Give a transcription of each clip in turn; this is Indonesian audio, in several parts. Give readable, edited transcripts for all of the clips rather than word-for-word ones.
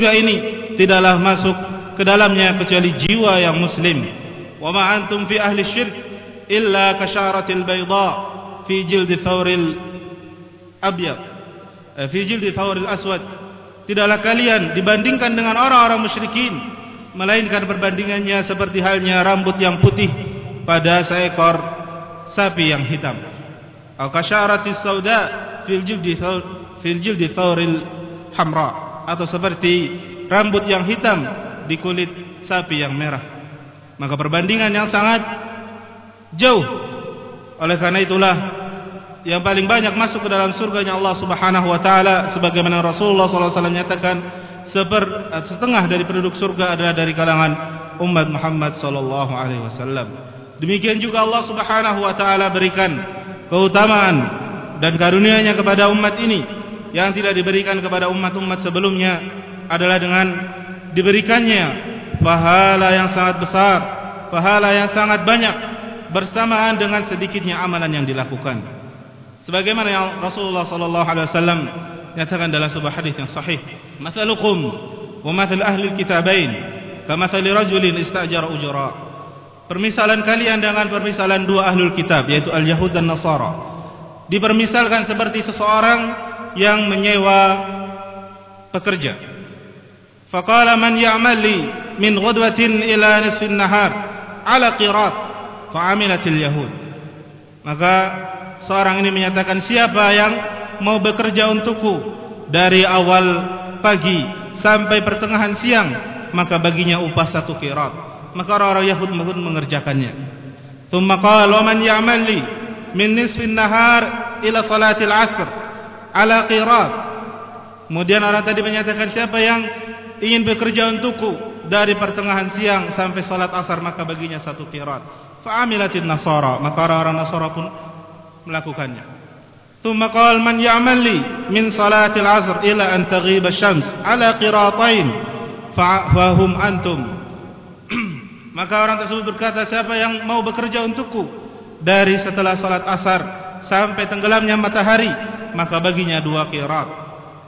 surga ini tidaklah masuk ke dalamnya kecuali jiwa yang muslim. Wa ma antum fi ahli syirk illa kasyaratil bayda fi jildi thawril abyad, fi jildi thawril aswad. Tidaklah kalian dibandingkan dengan orang-orang musyrikin, melainkan perbandingannya seperti halnya rambut yang putih pada seekor sapi yang hitam. Au kasyaratis sauda fil jildi thawril hamra, atau seperti rambut yang hitam di kulit sapi yang merah. Maka perbandingan yang sangat jauh. Oleh karena itulah yang paling banyak masuk ke dalam surganya Allah Subhanahu wa taala, sebagaimana Rasulullah sallallahu alaihi wasallam menyatakan, setengah dari penduduk surga adalah dari kalangan umat Muhammad sallallahu alaihi wasallam. Demikian juga Allah Subhanahu wa taala berikan keutamaan dan karunia-Nya kepada umat ini yang tidak diberikan kepada umat-umat sebelumnya, adalah dengan diberikannya pahala yang sangat besar, pahala yang sangat banyak bersamaan dengan sedikitnya amalan yang dilakukan. Sebagaimana yang Rasulullah sallallahu alaihi wasallam nyatakan dalam sebuah hadis yang sahih, "Mathalukum wa mathal ahli al-kitabain kamathali rajulin istajara ujra." Permisalan kalian dengan permisalan dua ahlul kitab, yaitu al-Yahud dan Nasara. Dipermisalkan seperti seseorang yang menyewa pekerja. Faqala man ya'mal li min ghadwatin ila nisfin nahar ala qirat fa'amilatil yahud. Maka seorang ini menyatakan, siapa yang mau bekerja untukku dari awal pagi sampai pertengahan siang, maka baginya upah 1 qirat. Maka orang-orang Yahud mengerjakannya. Tsumma qala wa man ya'mal li min nisfin nahar ila salatil asr ala qirat. Kemudian orang tadi menyatakan, siapa yang ingin bekerja untukku dari pertengahan siang sampai salat asar, maka baginya 1 qirat. Fa'amilatin nasara, maka orang-orang Nasara pun melakukannya. Tsumma qala man ya'mal li min salatil asr ila an taghiba asy-syams ala qiratain fahum antum. Maka orang tersebut berkata, siapa yang mau bekerja untukku dari setelah salat asar sampai tenggelamnya matahari, maka baginya 2 qirat.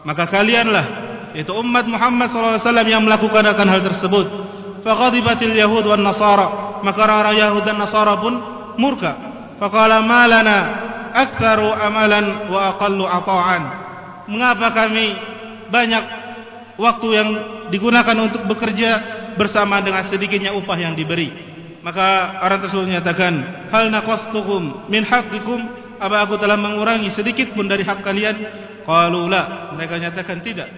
Maka kalianlah, itu umat Muhammad SAW, yang melakukan akan hal tersebut. Faghadibatil yahud wan nasara, maka orang-orang Yahud dan Nasara pun murka. Faqala ma lana aktsaru amalan wa aqallu ata'an. Mengapa kami banyak waktu yang digunakan untuk bekerja bersama dengan sedikitnya upah yang diberi? Maka orang tersebut menyatakan, hal naqastukum min haqqikum, apa aku telah mengurangi sedikit pun dari hak kalian? Qalu la, mereka menyatakan tidak.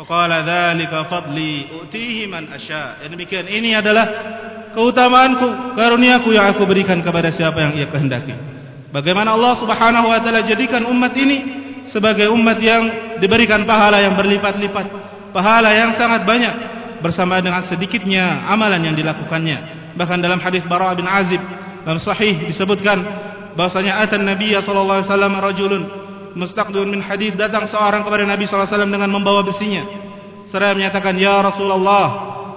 Faqala dzalika fadli utihi man asya. Demikian, ini adalah keutamaanku, karuniaku yang aku berikan kepada siapa yang ia kehendaki. Bagaimana Allah Subhanahu wa taala jadikan umat ini sebagai umat yang diberikan pahala yang berlipat-lipat, pahala yang sangat banyak bersama dengan sedikitnya amalan yang dilakukannya. Bahkan dalam hadis Bara bin Azib dalam sahih disebutkan bahwasanya atan Nabiya sallallahu alaihi wasallam rajulun mustaqdun min hadid, datang seorang kepada Nabi sallallahu alaihi wasallam dengan membawa besinya. Seraya menyatakan, ya Rasulullah,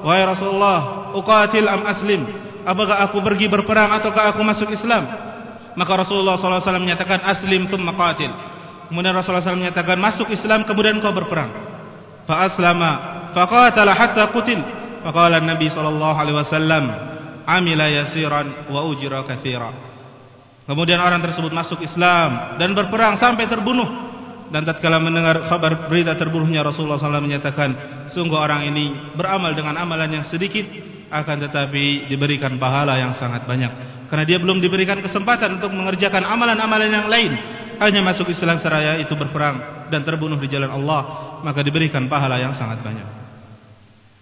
wahai Rasulullah, uqatil am aslim, apakah aku pergi berperang ataukah aku masuk Islam? Maka Rasulullah sallallahu alaihi wasallam menyatakan, aslim thumma qatil. Kemudian Rasulullah SAW menyatakan, masuk Islam kemudian kau berperang. Fa aslama fa qatala hatta qutil. Faqala Nabi sallallahu alaihi wasallam, amila yasiran wa ujra katsira. Kemudian orang tersebut masuk Islam dan berperang sampai terbunuh. Dan tatkala mendengar kabar berita terbunuhnya Rasulullah SAW menyatakan, sungguh orang ini beramal dengan amalan yang sedikit, akan tetapi diberikan pahala yang sangat banyak. Karena dia belum diberikan kesempatan untuk mengerjakan amalan-amalan yang lain, hanya masuk Islam seraya itu berperang dan terbunuh di jalan Allah, maka diberikan pahala yang sangat banyak.